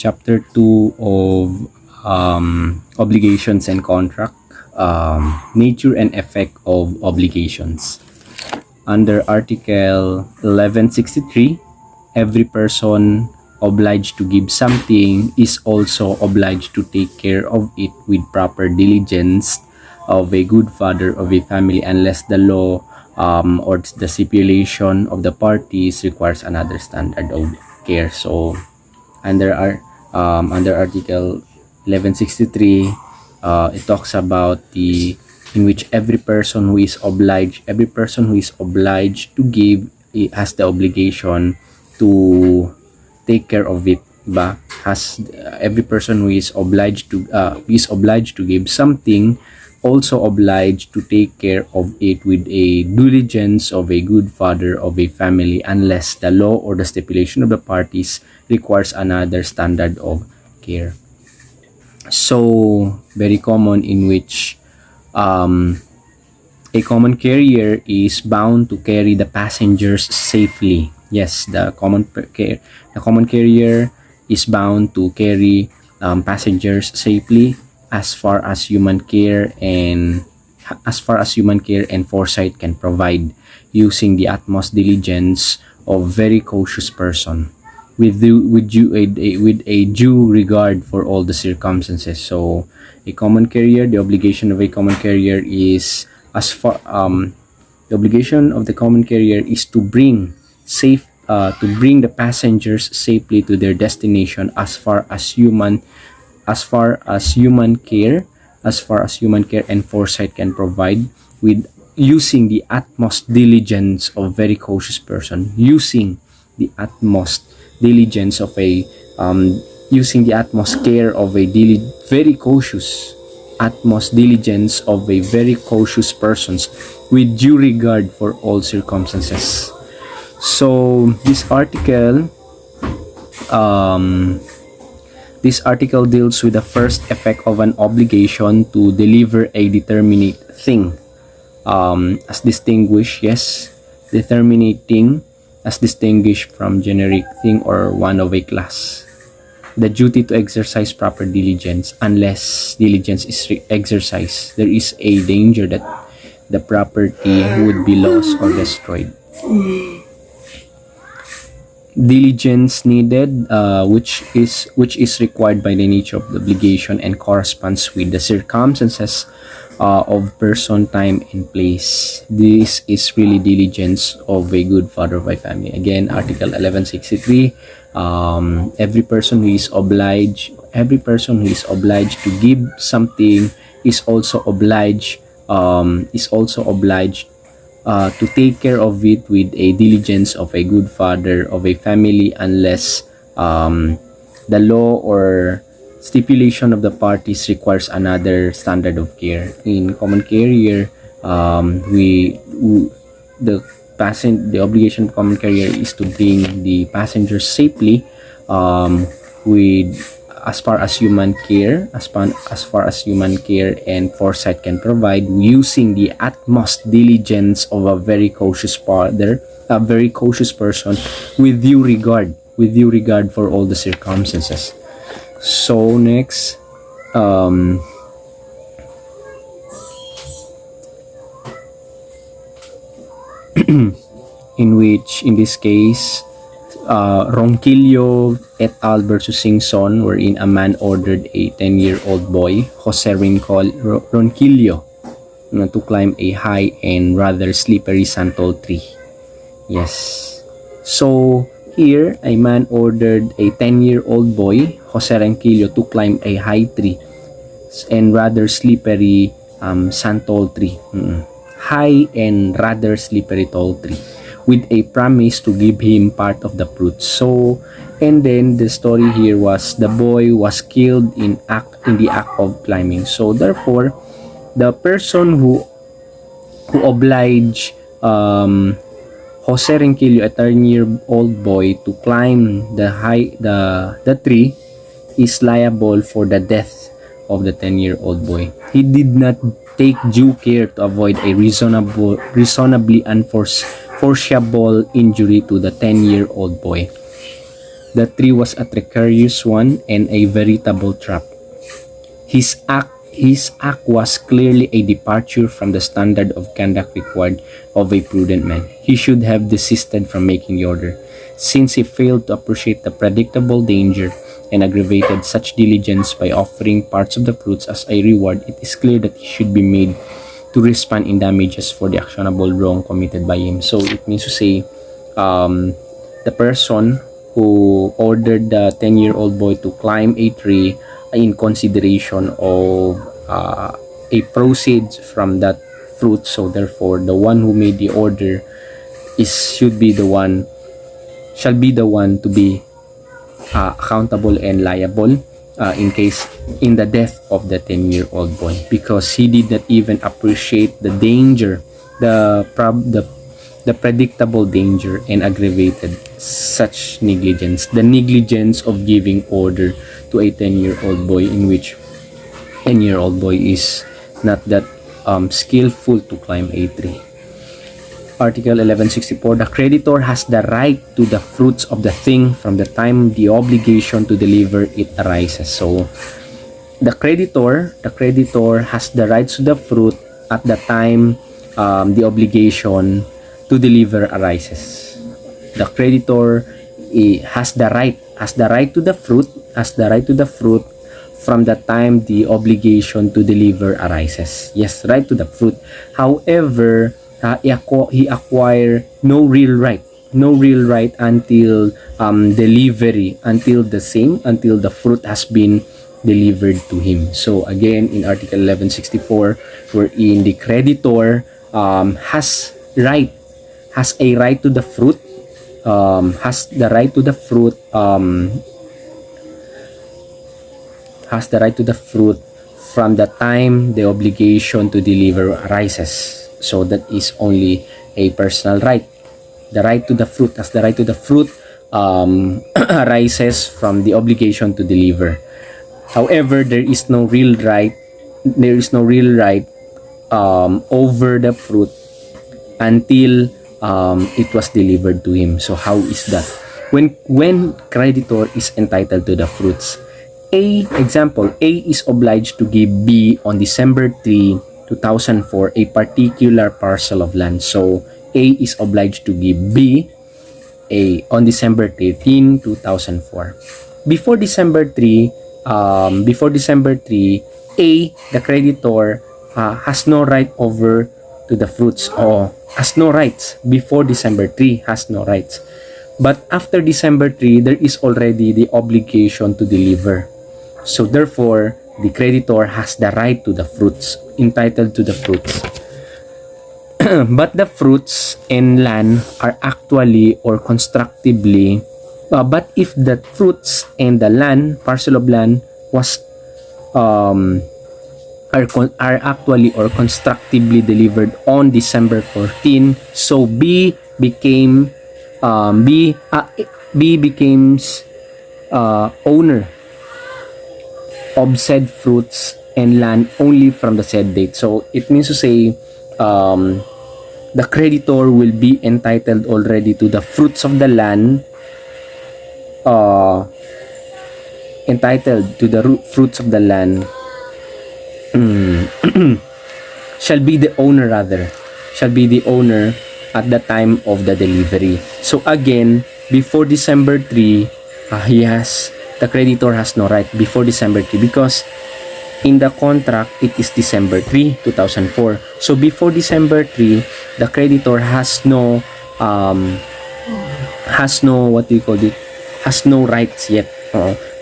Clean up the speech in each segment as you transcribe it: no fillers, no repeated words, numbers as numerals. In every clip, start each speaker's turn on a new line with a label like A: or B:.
A: Chapter 2 of Obligations and Contract, Nature and Effect of Obligations. Under Article 1163, every person obliged to give something is also obliged to take care of it with proper diligence of a good father of a family, unless the law or the stipulation of the parties requires another standard of care. So under Article 1163, it talks about the in which every person who is obliged to give, has the obligation to take care of it, ba? Every person who is obliged to give something also obliged to take care of it with a diligence of a good father of a family, unless the law or the stipulation of the parties requires another standard of care. So very common, in which a common carrier is bound to carry the passengers safely. Yes, the common carrier is bound to carry passengers safely as far as human care and foresight can provide, using the utmost diligence of very cautious person, with a due regard for all the circumstances. So the obligation of a common carrier is to bring the passengers safely to their destination as far as human care and foresight can provide, with using the utmost diligence of very cautious person, using the utmost diligence of a using the utmost care of a very cautious persons, with due regard for all circumstances. So this article deals with the first effect of an obligation to deliver a determinate thing, as distinguished from generic thing or one of a class. The duty to exercise proper diligence. Unless diligence is exercised, there is a danger that the property would be lost or destroyed. Diligence needed, which is required by the nature of the obligation and corresponds with the circumstances of person, time, and place. This is really diligence of a good father of a family. Again, Article 1163. Every person who is obliged to give something is also obliged to take care of it with a diligence of a good father of a family, unless the law or stipulation of the parties requires another standard of care. In common carrier, the obligation of common carrier is to bring the passengers safely, with as far as human care and foresight can provide, using the utmost diligence of a very cautious person, with due regard for all the circumstances. So next, in this case, Ronquillo et al. Versus Singson, wherein a man ordered a 10-year-old boy, Jose Ronquillo, to climb a high and rather slippery santol tree. Yes. So here, a man ordered a 10-year-old boy, Jose Ronquillo, to climb a high tree and rather slippery santol tree. High and rather slippery tall tree, with a promise to give him part of the fruits. So, and then the story here was the boy was killed in the act of climbing. So therefore, the person who obliged Jose Ronquillo, a 10-year-old boy, to climb the tree is liable for the death of the 10-year-old boy. He did not take due care to avoid a reasonably unforeseeable injury to the 10-year-old boy. The tree was a treacherous one and a veritable trap. His act was clearly a departure from the standard of conduct required of a prudent man. He should have desisted from making the order, since he failed to appreciate the predictable danger and aggravated such diligence by offering parts of the fruits as a reward. It is clear that he should be made to respond in damages for the actionable wrong committed by him. So it means to say, the person who ordered the 10-year-old boy to climb a tree in consideration of a proceeds from that fruit. So therefore, the one who made the order shall be the one to be accountable and liable in the death of the 10-year-old boy, because he did not even appreciate the danger, the predictable danger, and aggravated such negligence, the negligence of giving order to a 10-year-old boy, in which 10-year-old boy is not that skillful to climb a tree. Article 1164, the creditor has the right to the fruits of the thing from the time the obligation to deliver it arises. So the creditor has the rights to the fruit at the time the obligation to deliver arises. The creditor has the right to the fruit from the time the obligation to deliver arises. Yes, right to the fruit. However, he acquire no real right until delivery, until the fruit has been delivered to him. So again, in Article 1164, wherein the creditor has a right to the fruit, from the time the obligation to deliver arises. So that is only a personal right. The right to the fruit, arises from the obligation to deliver. However, there is no real right over the fruit until it was delivered to him. So how is that? When creditor is entitled to the fruits, A is obliged to give B on December 3, 2004 a particular parcel of land. So A is obliged to give B on December 13, 2004. Before December 3, A, the creditor, has no right over to the fruits, or has no rights. Before December 3, has no rights. But after December 3, there is already the obligation to deliver. So therefore, the creditor has the right to the fruits, entitled to the fruits. But the fruits and land are actually or constructively, but if the fruits and the land, parcel of land, are actually or constructively delivered on December 14, so B becomes owner of said fruits and land only from the said date. So it means to say, the creditor will be entitled already to the fruits of the land, shall be the owner at the time of the delivery. So again, before December 3, the creditor has no right before December 3, because in the contract it is December 3, 2004. So before December 3, the creditor has no rights yet.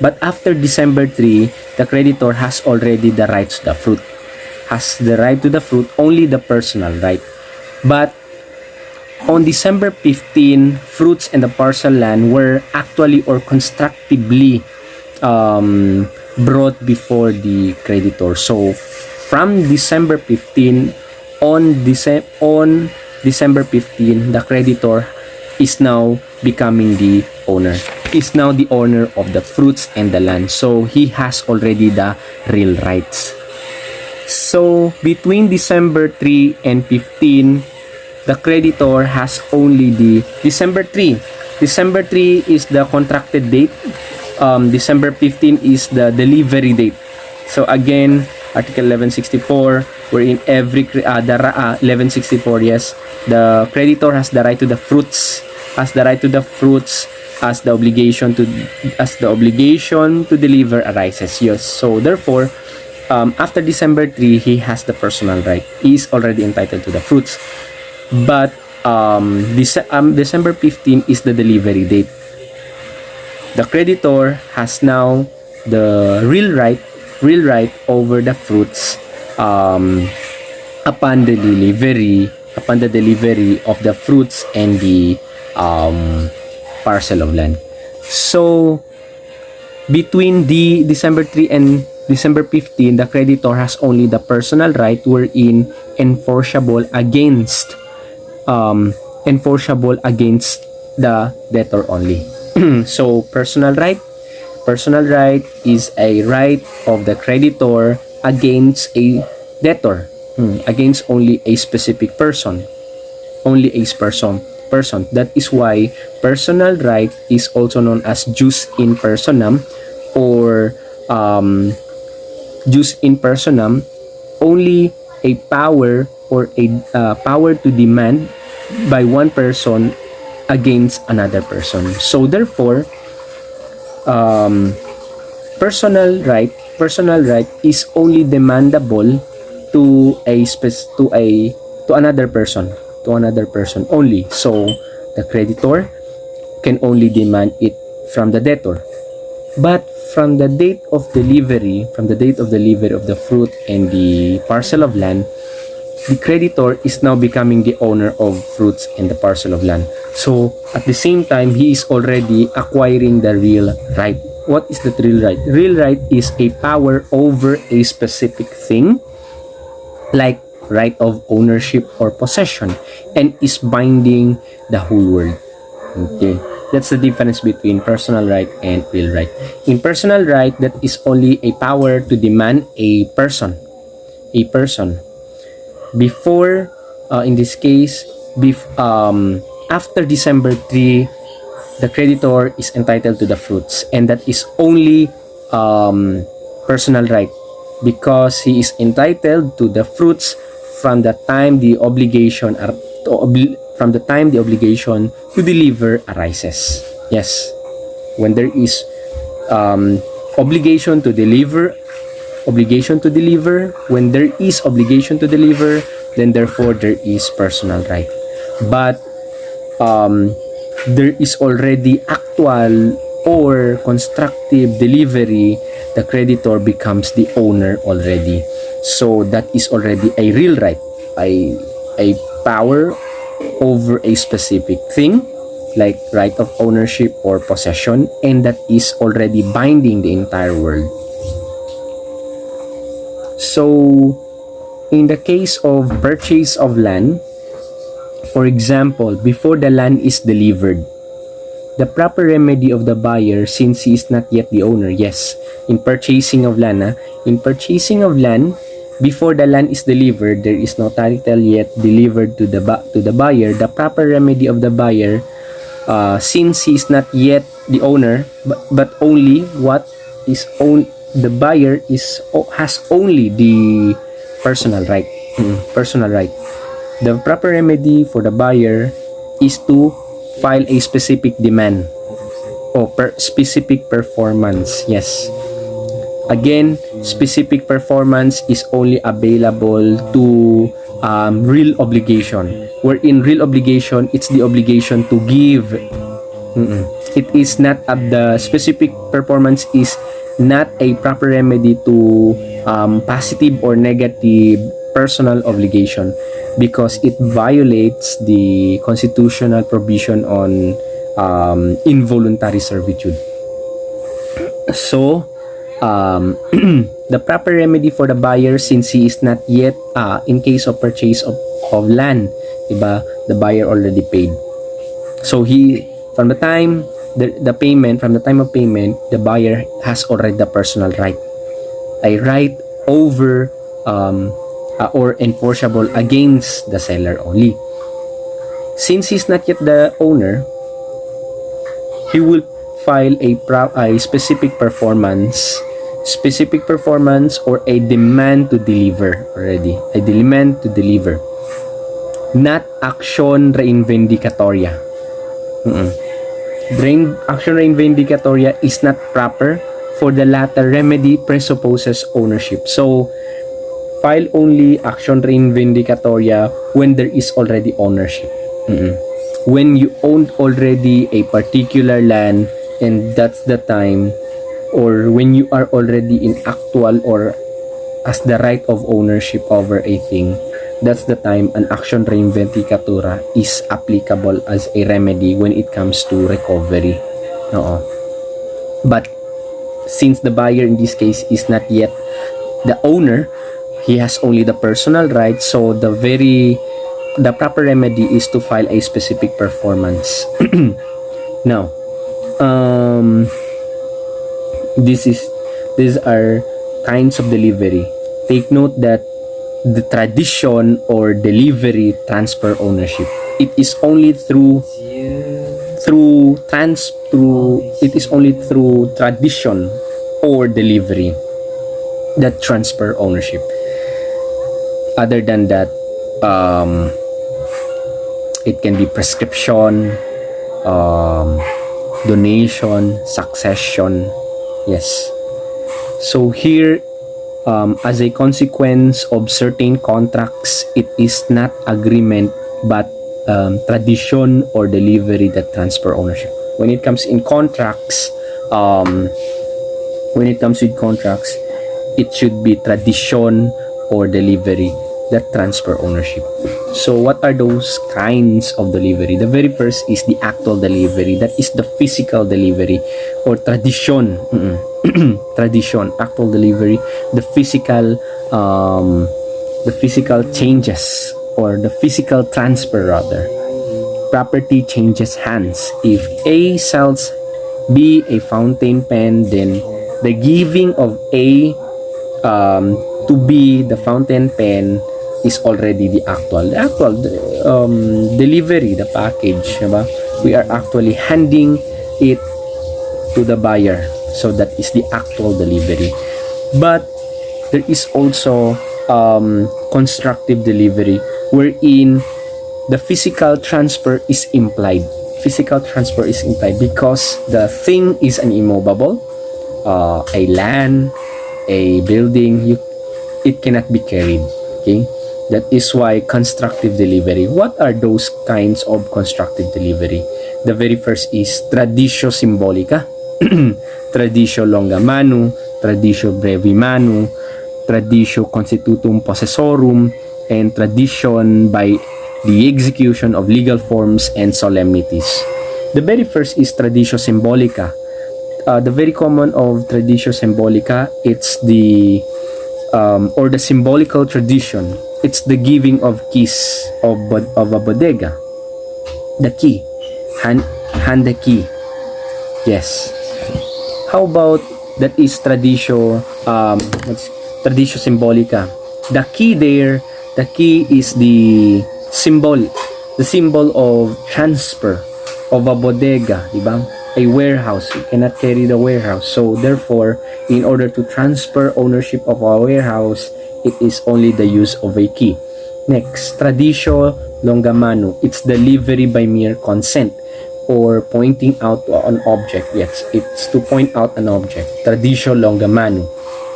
A: But after December 3, the creditor has already the rights to the fruit. Has the right to the fruit, only the personal right. But on December 15, fruits and the parcel land were actually or constructively brought before the creditor. So from December 15, on December 15, the creditor is now becoming the owner. Is now the owner of the fruits and the land. So he has already the real rights. So between December 3 and 15, the creditor has only the December 3 December 3 is the contracted date. December 15 is the delivery date. So again, Article 1164, wherein 1164, yes, the creditor has the right to the fruits, as the obligation to deliver arises. Yes. So therefore, after December 3, he has the personal right. He is already entitled to the fruits. But December 15 is the delivery date. The creditor has now the real right over the fruits upon the delivery of the fruits and the parcel of land. So between the December 3 and December 15, the creditor has only the personal right wherein enforceable against the debtor only. So personal right is a right of the creditor against a debtor, against only a specific person, That is why personal right is also known as jus in personam, or jus in personam, only a power or a power to demand by one person against another person. So therefore, personal right is only demandable to another person only. So the creditor can only demand it from the debtor. But from the date of delivery of the fruit and the parcel of land, the creditor is now becoming the owner of fruits and the parcel of land. So at the same time, he is already acquiring the real right. What is the real right? Real right is a power over a specific thing, like right of ownership or possession, and is binding the whole world. Okay, that's the difference between personal right and real right. In personal right, that is only a power to demand a person. Before, in this case, after December 3, the creditor is entitled to the fruits, and that is only personal right, because he is entitled to the fruits from the time the obligation to deliver arises. Yes, when there is obligation to deliver, when there is obligation to deliver, then therefore there is personal right. But there is already actual or constructive delivery, the creditor becomes the owner already. So that is already a real right, a power over a specific thing, like right of ownership or possession, and that is already binding the entire world. So in the case of purchase of land, for example, before the land is delivered, the proper remedy of the buyer, since he is not yet the owner, yes, in purchasing of land, before the land is delivered, there is no title yet delivered to the buyer. The proper remedy of the buyer, since he is not yet the owner, but only what is owned, the buyer has only the personal right. The proper remedy for the buyer is to file a specific demand or specific performance. Yes. Again, specific performance is only available to real obligation. Wherein real obligation, it's the obligation to give. It is not the specific performance is not a proper remedy to positive or negative personal obligation, because it violates the constitutional provision on involuntary servitude. So the proper remedy for the buyer, since he is not yet in case of purchase of land, diba, the buyer already paid. So he, from the time the payment, the buyer has already the personal right, a right over or enforceable against the seller only. Since he's not yet the owner, he will file a specific performance or a demand to deliver already. A demand to deliver. Not action reivindicatoria. Action reivindicatoria is not proper, for the latter remedy presupposes ownership. So, file only action reivindicatoria when there is already ownership. When you owned already a particular land, and that's the time, or when you are already in actual or as the right of ownership over a thing, that's the time an action reivindicatura is applicable as a remedy when it comes to recovery. But since the buyer in this case is not yet the owner, he has only the personal right, so the proper remedy is to file a specific performance. Now, these are kinds of delivery. Take note that the tradition or delivery transfer ownership, it is only through tradition or delivery that transfer ownership. Other than that, it can be prescription, donation, succession. Yes. So here, as a consequence of certain contracts, it is not agreement but tradition or delivery that transfer ownership. When it comes with contracts, it should be tradition or delivery that transfer ownership. So what are those kinds of delivery? The very first is the actual delivery. That is the physical delivery or tradition. Tradition, actual delivery, the physical changes or the physical transfer rather. Property changes hands. If A sells B a fountain pen, then the giving of A to B the fountain pen is already the actual delivery, the package, diba? We are actually handing it to the buyer, so that is the actual delivery. But there is also constructive delivery, wherein the physical transfer is implied. Because the thing is an immovable, a land, a building, it cannot be carried. Okay, that is why constructive delivery. What are those kinds of constructive delivery? The very first is traditio symbolica, traditio longa manu, traditio brevi manu, traditio constitutum possessorum, and tradition by the execution of legal forms and solemnities. The very first is traditio symbolica. The very common of traditio symbolica, it's the or the symbolical tradition. It's the giving of keys of a bodega. The key, hand the key. Yes. How about that is traditio symbolica? The key there, the key is the symbol of transfer of a bodega, diba? A warehouse. You cannot carry the warehouse. So therefore, in order to transfer ownership of a warehouse, it is only the use of a key. Next, traditio longa manu. It's delivery by mere consent or pointing out to an object. Yes, it's to point out an object. Traditio longa manu.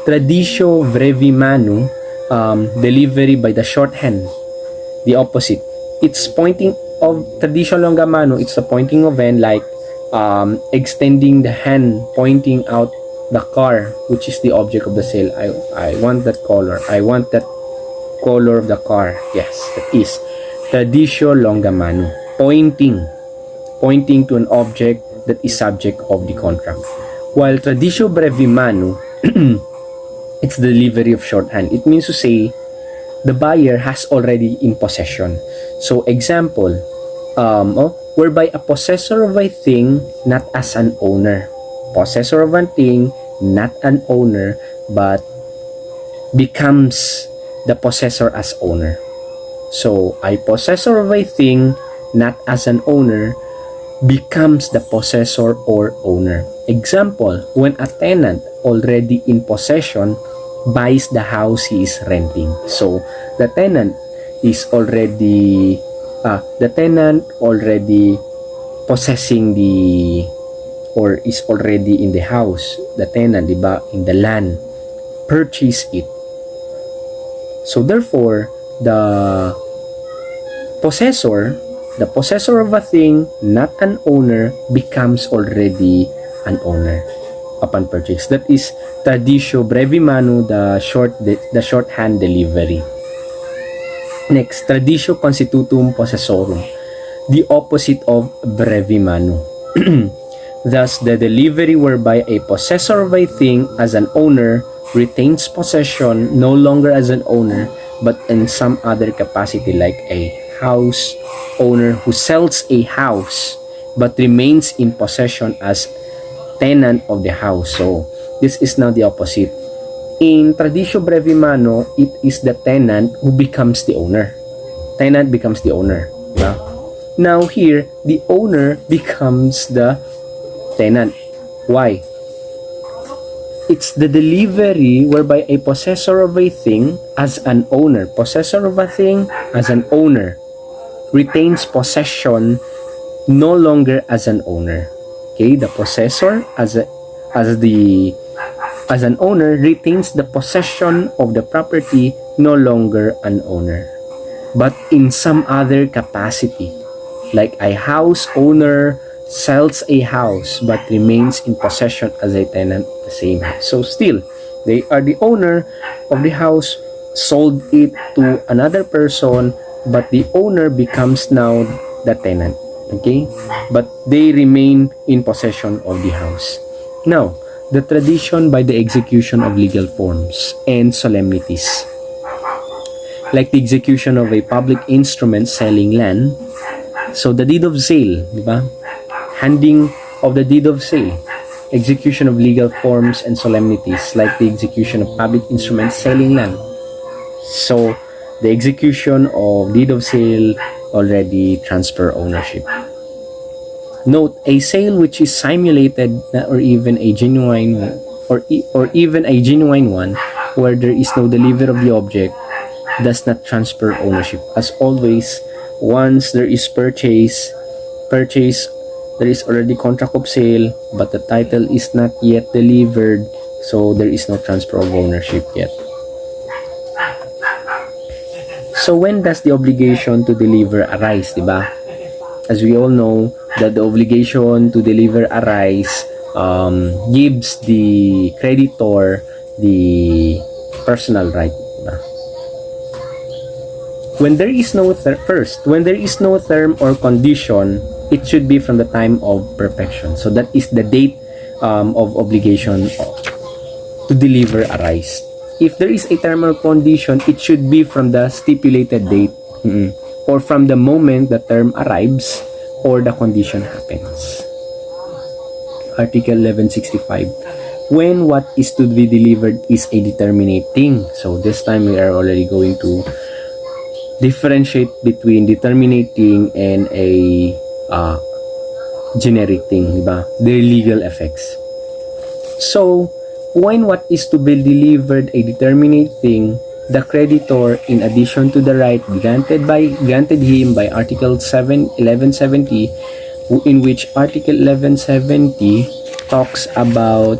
A: Traditio brevi manu, delivery by the shorthand. The opposite. It's pointing of traditio longa manu. It's the pointing of hand, like extending the hand, pointing out the car, which is the object of the sale. I want that color. I want that color of the car. Yes, that is traditio longa manu. Pointing to an object that is subject of the contract. While traditio brevi manu, it's the delivery of shorthand. It means to say the buyer has already in possession. So example, whereby a possessor of a thing, not as an owner. Possessor of a thing, not an owner, but becomes the possessor as owner. So, a possessor of a thing, not as an owner, becomes the possessor or owner. Example, when a tenant already in possession buys the house he is renting. So the tenant is already possessing the, or is already in the house. The tenant, diba, in the land, purchase it. So therefore, the possessor of a thing, not an owner, becomes already an owner upon purchase. That is traditio brevi manu, the shorthand delivery. Next, traditio constitutum possessorum, the opposite of brevi manu. Thus, the delivery whereby a possessor of a thing as an owner retains possession no longer as an owner but in some other capacity, like a house owner who sells a house but remains in possession as tenant of the house. So this is now the opposite. In traditio brevi manu, it is the tenant who becomes the owner. Tenant becomes the owner. Yeah? Now here, the owner becomes the tenant. Why? It's the delivery whereby a possessor of a thing as an owner, retains possession no longer as an owner. Okay, the possessor as an owner retains the possession of the property, no longer an owner, but in some other capacity, like a house owner sells a house but remains in possession as a tenant of the same house. So still, they are the owner of the house, sold it to another person, but the owner becomes now the tenant. Okay? But they remain in possession of the house. Now, the tradition by the execution of legal forms and solemnities, like the execution of a public instrument selling land. So the deed of sale, diba? Handing of the deed of sale, execution of legal forms and solemnities, like the execution of public instruments selling land. So the execution of deed of sale already transfer ownership. Note, a sale which is simulated or even a genuine one where there is no delivery of the object does not transfer ownership. As always, once there is purchase, there is already contract of sale, but the title is not yet delivered, so there is no transfer of ownership yet. So when does the obligation to deliver arise, diba? As we all know, that the obligation to deliver arise gives the creditor the personal right, diba? When there is no term or condition, it should be from the time of perfection. So that is the date of obligation to deliver arise. If there is a term or condition, it should be from the stipulated date or from the moment the term arrives or the condition happens. Article 1165. When what is to be delivered is a determinate thing. So this time we are already going to differentiate between determinating and a generic thing, diba? Their legal effects. So when what is to be delivered a determinate thing, the creditor, in addition to the right granted him by Article 1170, in which Article 1170 talks about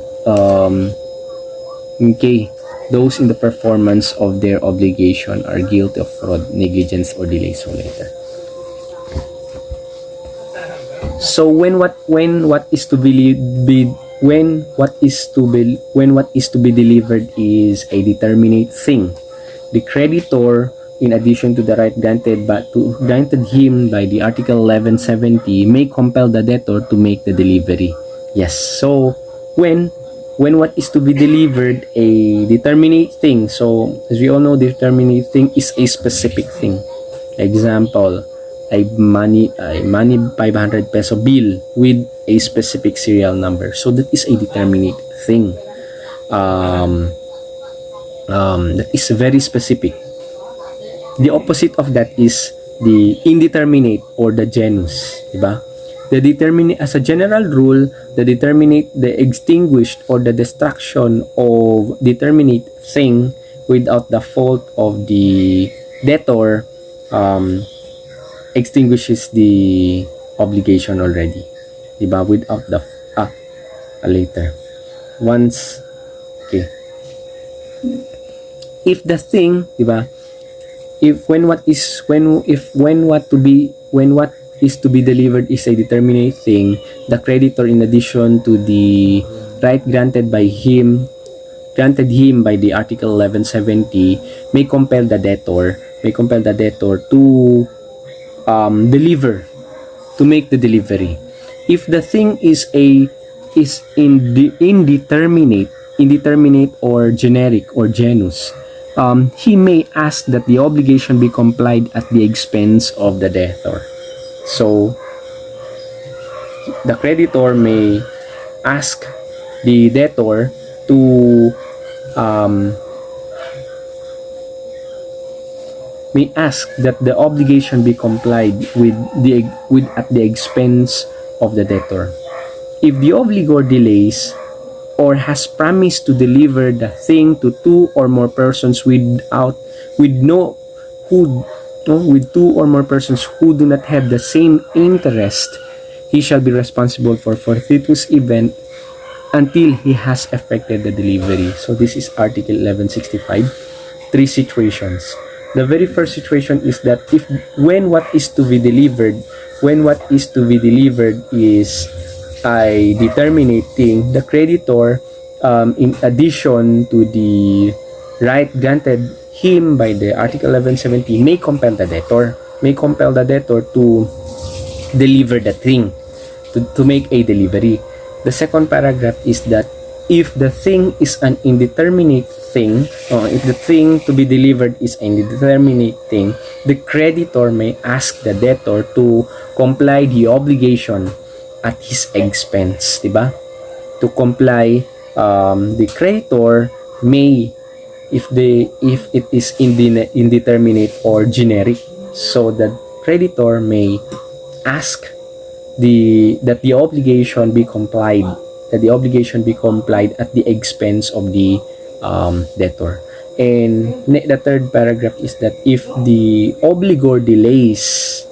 A: those in the performance of their obligation are guilty of fraud, negligence, or delay. So later. So when what is to be delivered is a determinate thing, the creditor, in addition to the right granted him by the Article 1170, may compel the debtor to make the delivery. Yes. So when what is to be delivered a determinate thing, so as we all know, determinate thing is a specific thing. Example, a money 500 peso bill with a specific serial number. So that is a determinate thing. That is very specific. The opposite of that is the indeterminate or the genus, diba? As a general rule, the extinguished or the destruction of determinate thing without the fault of the debtor extinguishes the obligation already. Diba? Without the later. Once, okay. If the thing, diba? When what is to be delivered is a determinate thing, the creditor, in addition to the right granted him by the Article 1170, may compel the debtor to make the delivery. If the thing is indeterminate or generic or genus, he may ask that the obligation be complied at the expense of the debtor. So the creditor may ask the debtor to that the obligation be complied with at the expense of the debtor. If the obligor delays or has promised to deliver the thing to two or more persons with two or more persons who do not have the same interest, he shall be responsible for fortuitous event until he has effected the delivery. So this is Article 1165. Three situations. The very first situation is that when what is to be delivered is a determinate thing, the creditor, in addition to the right granted him by the Article 1170, may compel the debtor to deliver the thing, to make a delivery. The second paragraph is that if the thing is an indeterminate thing, or if the thing to be delivered is an indeterminate thing, the creditor may ask the debtor to comply the obligation at his expense, diba? To comply, the creditor may, if it is indeterminate or generic, so the creditor may ask that the obligation be complied at the expense of the debtor. And the third paragraph is that if the obligor delays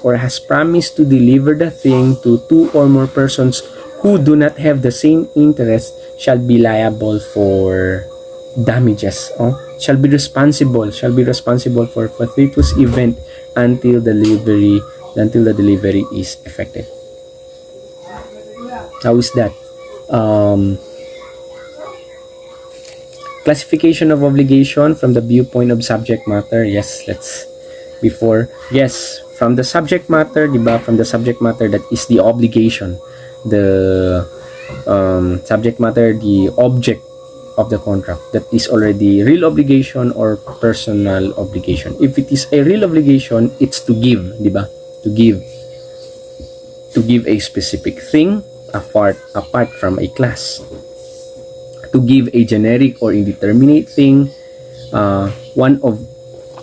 A: or has promised to deliver the thing to two or more persons who do not have the same interest, shall be liable for damages, shall be responsible for fortuitous event until the delivery is effected. How is that? Classification of obligation from the viewpoint of subject matter. From the subject matter, diba? From the subject matter, that is the obligation, the subject matter, the object of the contract, that is already real obligation or personal obligation. If it is a real obligation, it's to give, diba? To give a specific thing apart from a class. To give a generic or indeterminate thing, one of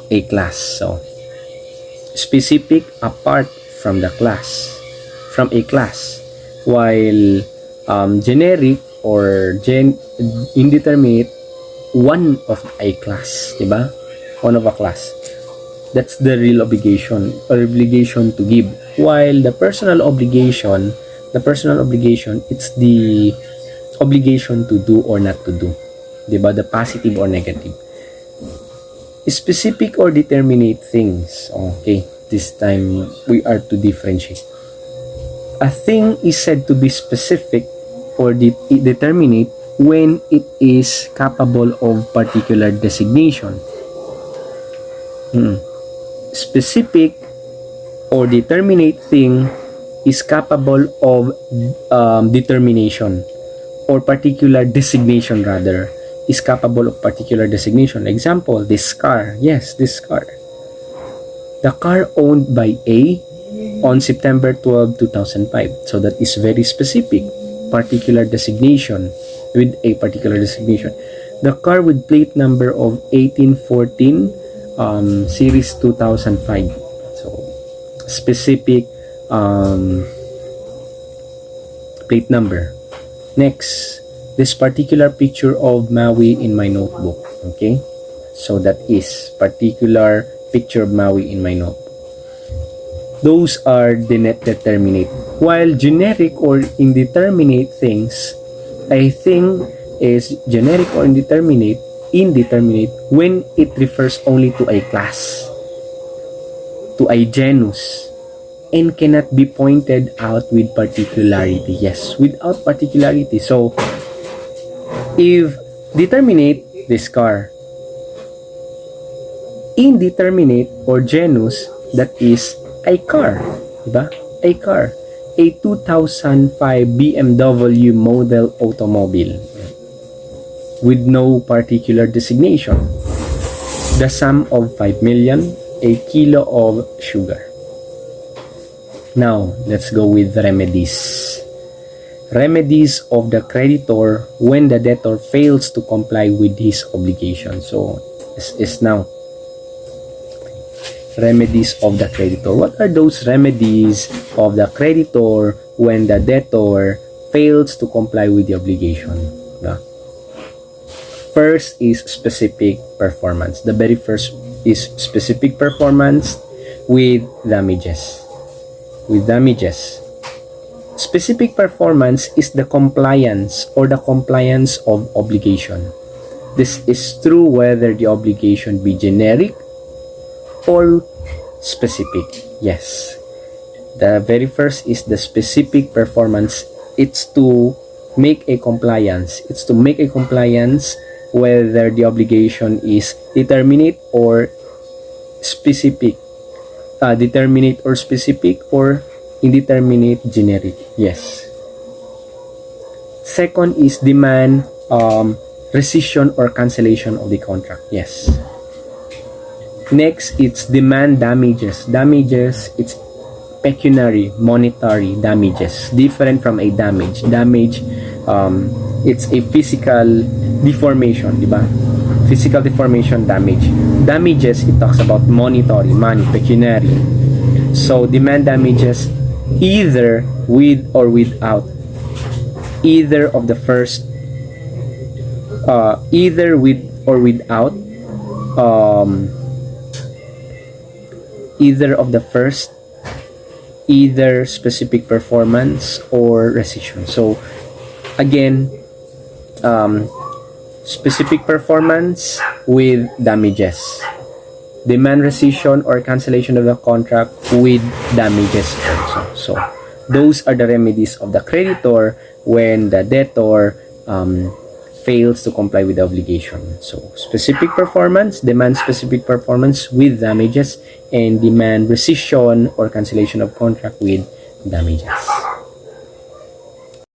A: a class. So specific apart from a class, while generic or indeterminate, one of a class, diba? One of a class. That's the real obligation to give. While the personal obligation, it's the obligation to do or not to do, diba? The positive or negative. Specific or determinate things. Okay, this time we are to differentiate. A thing is said to be specific or determinate when it is capable of particular designation. Specific or determinate thing is capable of determination, or particular designation rather, is capable of particular designation. Example, this car. Yes, this car. The car owned by A on September 12, 2005. So that is very specific, particular designation, with a particular designation. The car with plate number of 1814 series 2005. So specific plate number. Next, this particular picture of Maui in my notebook. Okay, so that is particular picture of Maui in my notebook. Those are the net determinate. While generic or indeterminate things, I think is generic or indeterminate when it refers only to a class, to a genus, and cannot be pointed out with particularity. Yes, without particularity. So, if determinate, this car. Indeterminate or genus, that is a car. Diba? A car. A 2005 BMW model automobile with no particular designation. The sum of 5 million, a kilo of sugar. Now, let's go with remedies. Remedies of the creditor when the debtor fails to comply with his obligation. So, this is now remedies of the creditor. What are those remedies of the creditor when the debtor fails to comply with the obligation? First is specific performance. The very first is specific performance with damages. Specific performance is the compliance or the compliance of obligation. This is true whether the obligation be generic or specific. Yes. The very first is the specific performance. It's to make a compliance. Whether the obligation is determinate or specific. Determinate or specific or indeterminate generic. Yes. Second is demand rescission or cancellation of the contract. Yes. Next, it's demand damages. Damages, it's pecuniary, monetary damages. Different from a damage. Damage, it's a physical deformation, diba? Physical deformation damage. Damages, it talks about monetary, money, pecuniary. So, demand damages either with or without. Either of the first, either with or without, either of the first, either specific performance or rescission. So again, specific performance with damages, demand rescission or cancellation of the contract with damages also. So those are the remedies of the creditor when the debtor fails to comply with the obligation. So specific performance, demand specific performance with damages, and demand rescission or cancellation of contract with damages.